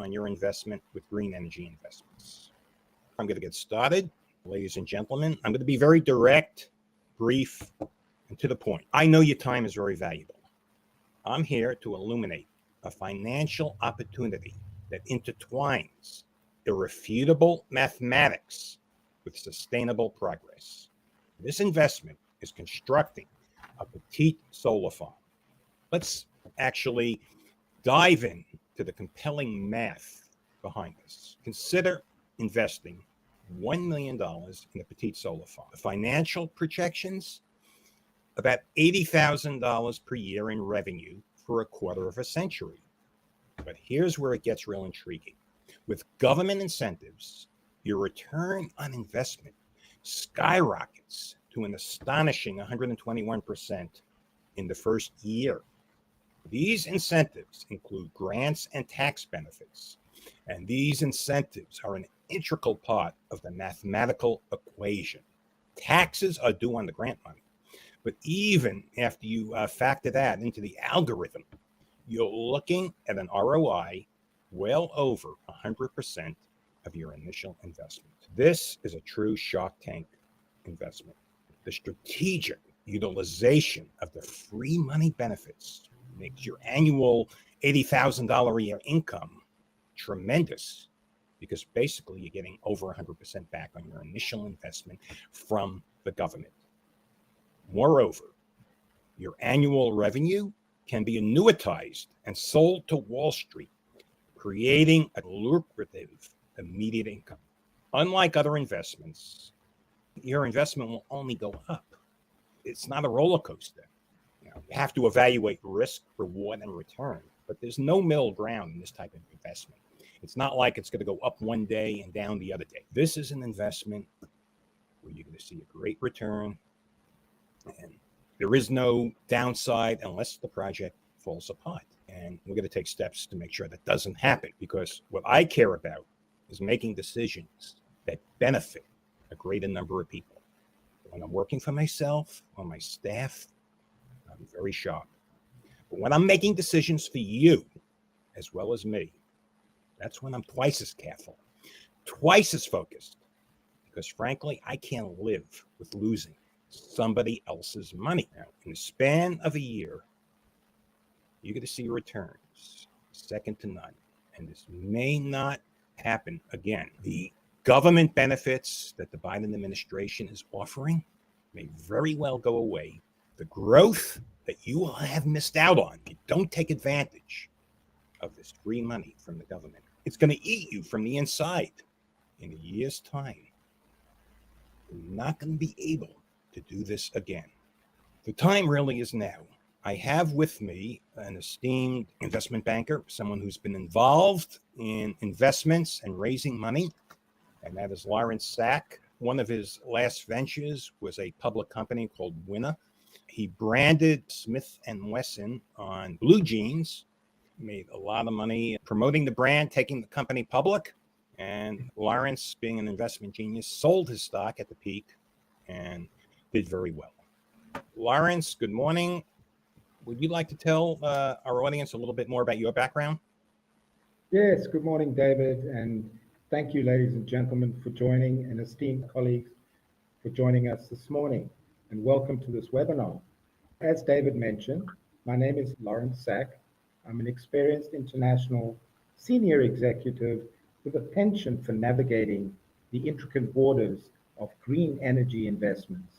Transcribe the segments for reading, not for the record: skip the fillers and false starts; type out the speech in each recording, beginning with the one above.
on your investment with green energy investments. I'm going to get started. Ladies and gentlemen, I'm going to be very direct, brief, and to the point. I know your time is very valuable. I'm here to illuminate a financial opportunity that intertwines irrefutable mathematics with sustainable progress. This investment is constructing a petite solar farm. Let's actually dive in to the compelling math behind this. Consider investing $1 million in a petite solar farm. The financial projections, about $80,000 per year in revenue for a quarter of a century. But here's where it gets real intriguing. With government incentives, your return on investment skyrockets to an astonishing 121% in the first year. These incentives include grants and tax benefits, and these incentives are an integral part of the mathematical equation. Taxes are due on the grant money, but even after you factor that into the algorithm, you're looking at an ROI well over 100% of your initial investment. This is a true Shark Tank investment. The strategic utilization of the free money benefits makes your annual $80,000 a year income tremendous, because basically you're getting over 100% back on your initial investment from the government. Moreover, your annual revenue can be annuitized and sold to Wall Street, creating a lucrative immediate income. Unlike other investments, your investment will only go up. It's not a roller coaster. You have to evaluate risk, reward, and return, but there's no middle ground in this type of investment. It's not like it's going to go up one day and down the other day. This is an investment where you're going to see a great return, and there is no downside unless the project falls apart. And we're going to take steps to make sure that doesn't happen, because what I care about is making decisions that benefit a greater number of people. When I'm working for myself or my staff, I'm very sharp. But when I'm making decisions for you, as well as me, that's when I'm twice as careful, twice as focused, because frankly, I can't live with losing somebody else's money. Now, in the span of a year, you're going to see returns second to none, and this may not happen again. The government benefits that the Biden administration is offering may very well go away. The growth that you will have missed out on if you don't take advantage of this free money from the government, it's going to eat you from the inside. In a year's time, you're not going to be able to do this again. The time really is now. I have with me an esteemed investment banker, someone who's been involved in investments and raising money, and that is Lawrence Sack. One of his last ventures was a public company called Winner. He branded Smith & Wesson on blue jeans, made a lot of money promoting the brand, taking the company public. And Lawrence, being an investment genius, sold his stock at the peak and did very well. Lawrence, good morning. Would you like to tell our audience a little bit more about your background? Yes, good morning, David, and thank you, ladies and gentlemen, for joining, and esteemed colleagues for joining us this morning, and welcome to this webinar. As David mentioned, my name is Lawrence Sack. I'm an experienced international senior executive with a penchant for navigating the intricate borders of green energy investments.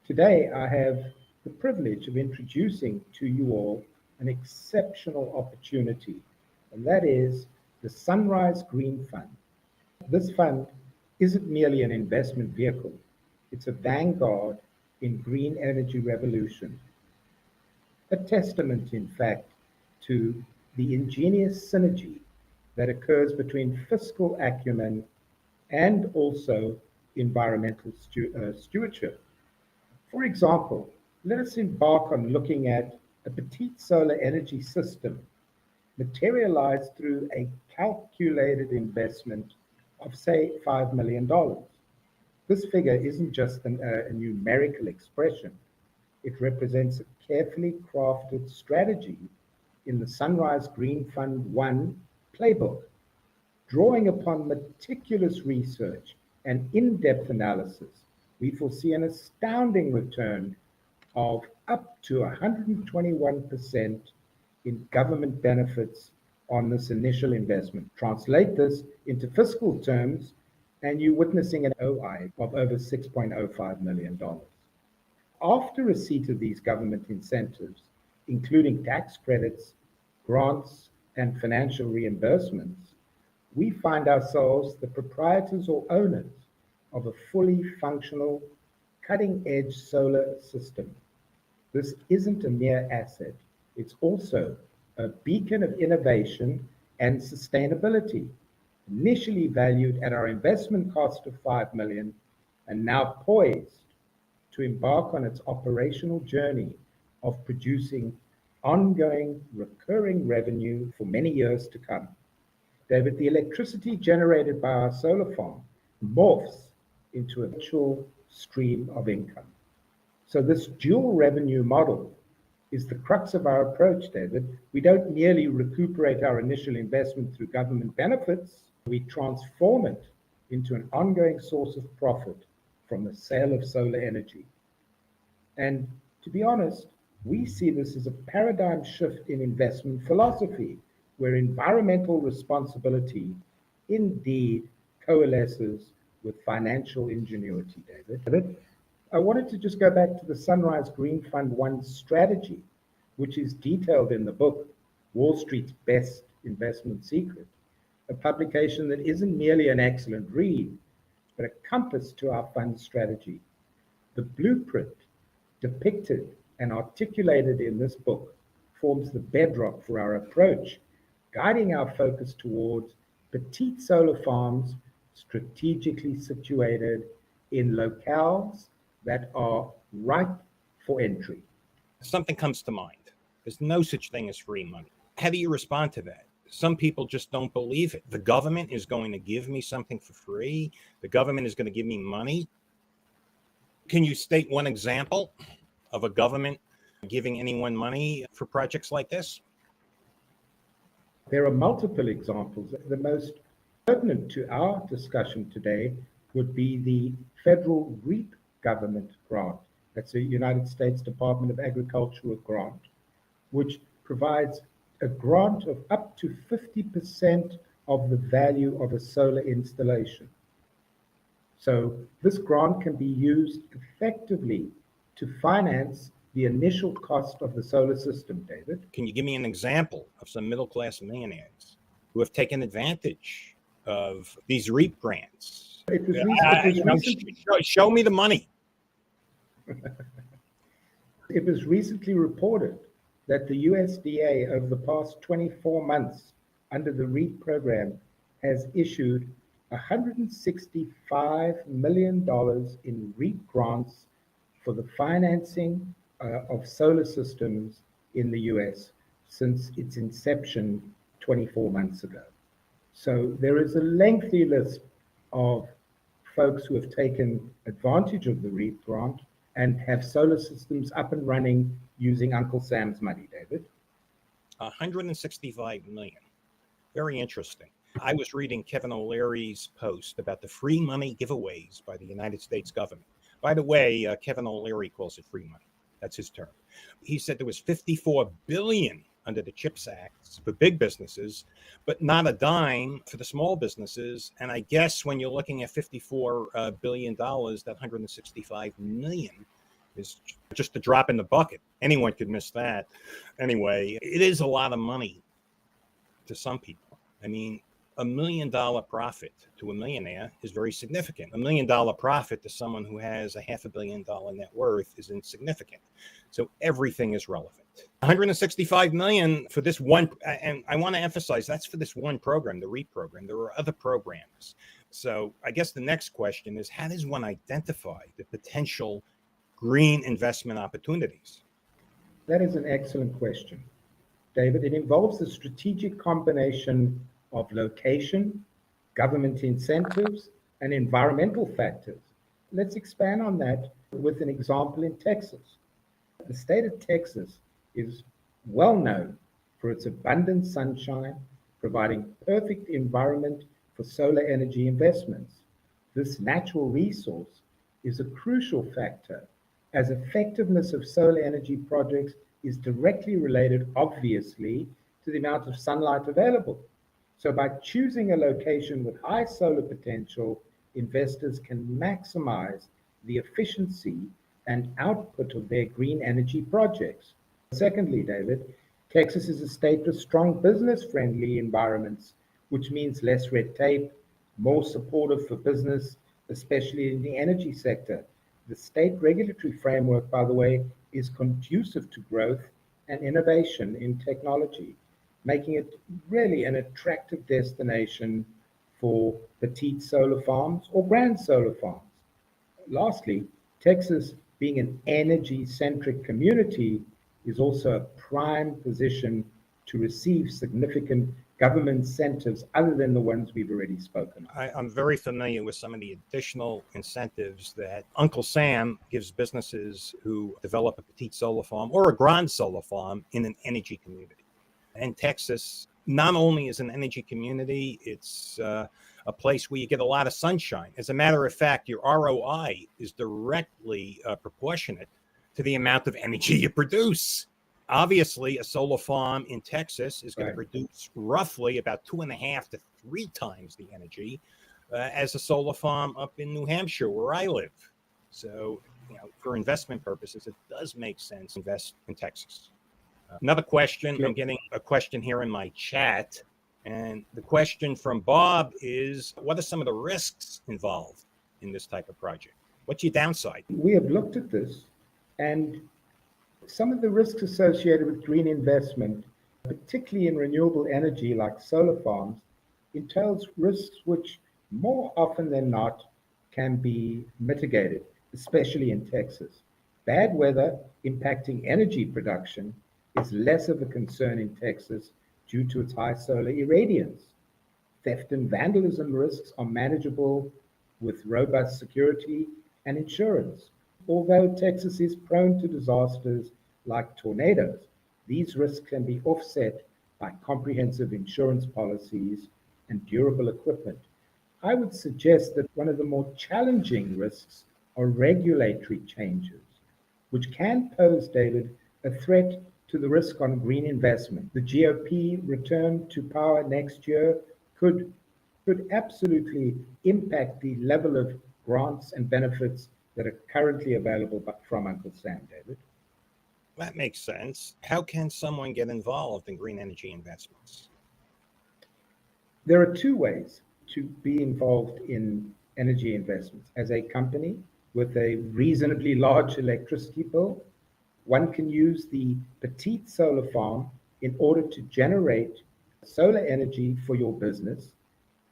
Today, I have the privilege of introducing to you all an exceptional opportunity, and that is the Sunrise Green Fund. This fund isn't merely an investment vehicle, it's a vanguard in green energy revolution. A testament, in fact, to the ingenious synergy that occurs between fiscal acumen and also environmental stewardship. For example, let us embark on looking at a petite solar energy system materialized through a calculated investment of, say, $5 million. This figure isn't just a numerical expression. It represents a carefully crafted strategy in the Sunrise Green Fund 1 playbook. Drawing upon meticulous research and in-depth analysis, we foresee an astounding return of up to 121% in government benefits on this initial investment. Translate this into fiscal terms, and you're witnessing an ROI of over $6.05 million. After receipt of these government incentives, including tax credits, grants, and financial reimbursements, we find ourselves the proprietors or owners of a fully functional, cutting-edge solar system. This isn't a mere asset, it's also a beacon of innovation and sustainability, initially valued at our investment cost of $5 million and now poised to embark on its operational journey of producing ongoing recurring revenue for many years to come. David, the electricity generated by our solar farm morphs into a virtual stream of income. So this dual revenue model is the crux of our approach, David. We don't merely recuperate our initial investment through government benefits, we transform it into an ongoing source of profit from the sale of solar energy. And to be honest, we see this as a paradigm shift in investment philosophy, where environmental responsibility indeed coalesces with financial ingenuity, David. I wanted to just go back to the Sunrise Green Fund 1 strategy, which is detailed in the book, Wall Street's Best Investment Secret, a publication that isn't merely an excellent read, but a compass to our fund strategy. The blueprint depicted and articulated in this book forms the bedrock for our approach, guiding our focus towards petite solar farms strategically situated in locales that are ripe for entry. Something comes to mind. There's no such thing as free money. How do you respond to that? Some people just don't believe it. The government is going to give me something for free. The government is going to give me money. Can you state one example of a government giving anyone money for projects like this? There are multiple examples. The most pertinent to our discussion today would be the federal REAP government grant. That's a United States Department of Agriculture grant, which provides a grant of up to 50% of the value of a solar installation. So this grant can be used effectively to finance the initial cost of the solar system, David. Can you give me an example of some middle-class millionaires who have taken advantage of these REAP grants? Show me the money. It was recently reported that the USDA over the past 24 months under the REAP program has issued $165 million in REAP grants for the financing of solar systems in the US since its inception 24 months ago. So there is a lengthy list of folks who have taken advantage of the REAP grant and have solar systems up and running using Uncle Sam's money, David. 165 million. Very interesting. I was reading Kevin O'Leary's post about the free money giveaways by the United States government. By the way, Kevin O'Leary calls it free money. That's his term. He said there was 54 billion under the CHIPS Act for big businesses, but not a dime for the small businesses. And I guess when you're looking at $54 billion, that 165 million is just a drop in the bucket. Anyone could miss that. Anyway, it is a lot of money to some people. I mean, $1 million profit to a millionaire is very significant. $1 million profit to someone who has a $500 million net worth is insignificant. So everything is relevant. 165 million for this one, and I want to emphasize that's for this one program, the REAP program. There are other programs. So I guess the next question is, how does one identify the potential green investment opportunities? That is an excellent question, David. It involves a strategic combination of location, government incentives, and environmental factors. Let's expand on that with an example in Texas. The state of Texas is well known for its abundant sunshine, providing perfect environment for solar energy investments. This natural resource is a crucial factor as effectiveness of solar energy projects is directly related, obviously, to the amount of sunlight available. So by choosing a location with high solar potential, investors can maximize the efficiency and output of their green energy projects. Secondly, David, Texas is a state with strong business-friendly environments, which means less red tape, more supportive for business, especially in the energy sector. The state regulatory framework, by the way, is conducive to growth and innovation in technology, making it really an attractive destination for petite solar farms or grand solar farms. Lastly, Texas, being an energy-centric community, is also a prime position to receive significant government incentives other than the ones we've already spoken of. I'm very familiar with some of the additional incentives that Uncle Sam gives businesses who develop a petite solar farm or a grand solar farm in an energy community. And Texas not only is an energy community, it's a place where you get a lot of sunshine. As a matter of fact, your ROI is directly proportionate to the amount of energy you produce. Obviously, a solar farm in Texas is going to produce roughly about 2.5 to 3 times the energy as a solar farm up in New Hampshire, where I live. So, for investment purposes, it does make sense to invest in Texas. Another question, I'm getting a question here in my chat. And the question from Bob is, what are some of the risks involved in this type of project? What's your downside? We have looked at this, and some of the risks associated with green investment, particularly in renewable energy like solar farms, entails risks which more often than not can be mitigated, especially in Texas. Bad weather impacting energy production is less of a concern in Texas due to its high solar irradiance. Theft and vandalism risks are manageable with robust security and insurance. Although Texas is prone to disasters like tornadoes, these risks can be offset by comprehensive insurance policies and durable equipment. I would suggest that one of the more challenging risks are regulatory changes, which can pose, David, a threat to the risk on green investment. The GOP return to power next year could absolutely impact the level of grants and benefits that are currently available from Uncle Sam, David. That makes sense. How can someone get involved in green energy investments? There are 2 ways to be involved in energy investments. As a company with a reasonably large electricity bill, one can use the petite solar farm in order to generate solar energy for your business,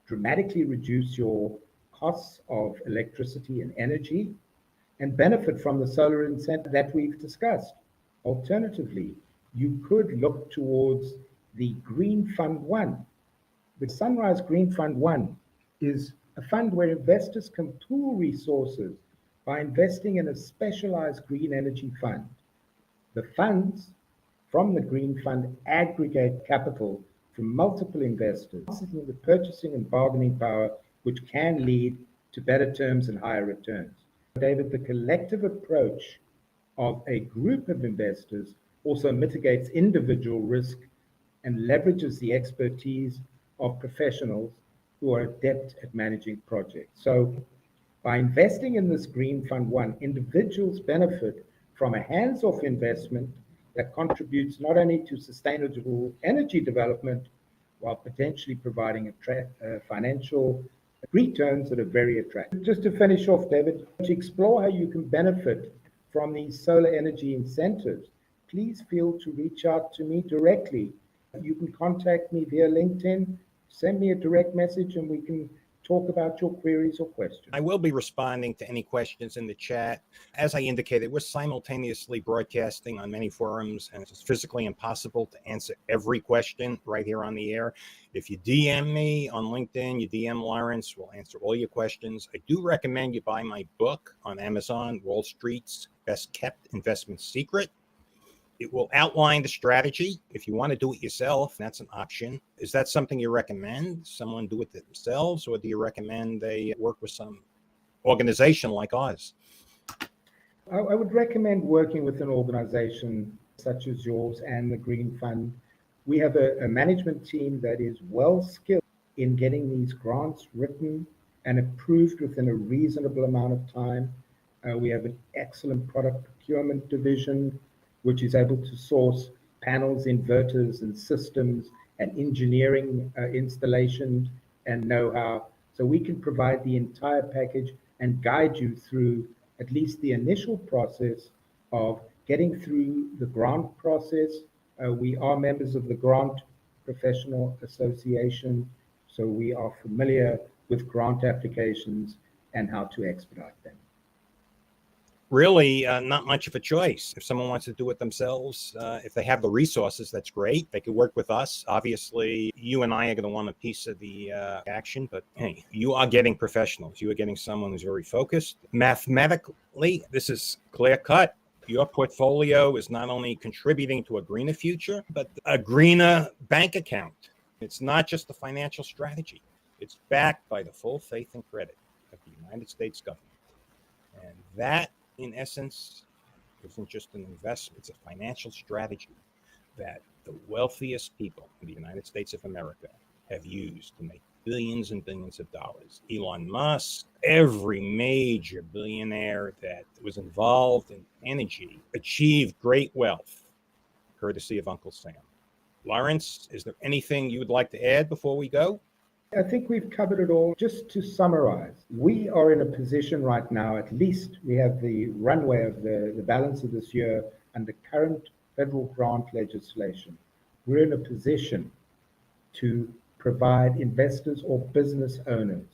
dramatically reduce your costs of electricity and energy, and benefit from the solar incentive that we've discussed. Alternatively, you could look towards the Green Fund 1. The Sunrise Green Fund 1 is a fund where investors can pool resources by investing in a specialized green energy fund. The funds from the Green Fund aggregate capital from multiple investors, the purchasing and bargaining power, which can lead to better terms and higher returns. David, the collective approach of a group of investors also mitigates individual risk and leverages the expertise of professionals who are adept at managing projects. So by investing in this Green Fund 1, individuals benefit from a hands-off investment that contributes not only to sustainable energy development, while potentially providing financial returns that are very attractive. Just to finish off, David, to explore how you can benefit from these solar energy incentives, please feel to reach out to me directly. You can contact me via LinkedIn, send me a direct message, and we can talk about your queries or questions. I will be responding to any questions in the chat. As I indicated, we're simultaneously broadcasting on many forums, and it's physically impossible to answer every question right here on the air. If you DM me on LinkedIn, you DM Lawrence, we'll answer all your questions. I do recommend you buy my book on Amazon, Wall Street's Best Kept Investment Secret. It will outline the strategy. If you want to do it yourself, that's an option. Is that something you recommend? Someone do it themselves, or do you recommend they work with some organization like ours? I would recommend working with an organization such as yours and the Green Fund. We have a management team that is well skilled in getting these grants written and approved within a reasonable amount of time. We have an excellent product procurement division, which is able to source panels, inverters, and systems and engineering installation and know-how. So we can provide the entire package and guide you through at least the initial process of getting through the grant process. We are members of the Grant Professional Association, so we are familiar with grant applications and how to expedite them. Really, not much of a choice. If someone wants to do it themselves, if they have the resources, that's great. They could work with us. Obviously, you and I are going to want a piece of the action, but hey, you are getting professionals. You are getting someone who's very focused. Mathematically, this is clear cut. Your portfolio is not only contributing to a greener future, but a greener bank account. It's not just the financial strategy. It's backed by the full faith and credit of the United States government. And that, in essence, isn't just an investment. It's a financial strategy that the wealthiest people in the United States of America have used to make billions and billions of dollars. Elon Musk, every major billionaire that was involved in energy achieved great wealth, courtesy of Uncle Sam. Lawrence, is there anything you would like to add before we go? I think we've covered it all. Just to summarize, we are in a position right now, at least we have the runway of the balance of this year under current federal grant legislation. We're in a position to provide investors or business owners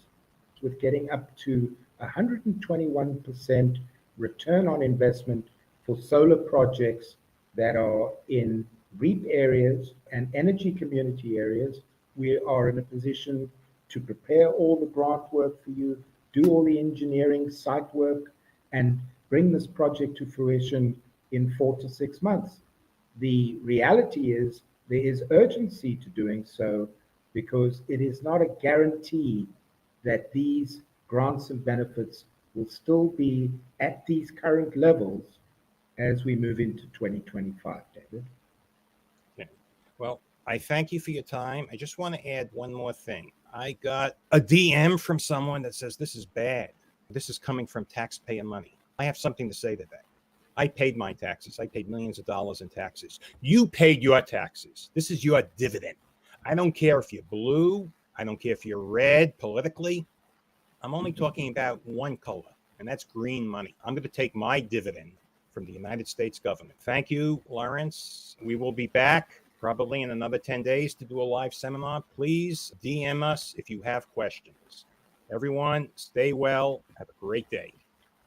with getting up to 121% return on investment for solar projects that are in REAP areas and energy community areas. We are in a position to prepare all the grant work for you, do all the engineering, site work, and bring this project to fruition in 4 to 6 months. The reality is there is urgency to doing so because it is not a guarantee that these grants and benefits will still be at these current levels as we move into 2025, David. Okay. Well, I thank you for your time. I just want to add one more thing. I got a DM from someone that says this is bad. This is coming from taxpayer money. I have something to say to that. I paid my taxes. I paid millions of dollars in taxes. You paid your taxes. This is your dividend. I don't care if you're blue. I don't care if you're red politically. I'm only talking about one color, and that's green money. I'm going to take my dividend from the United States government. Thank you, Lawrence. We will be back probably in another 10 days to do a live seminar. Please DM us if you have questions. Everyone, stay well. Have a great day.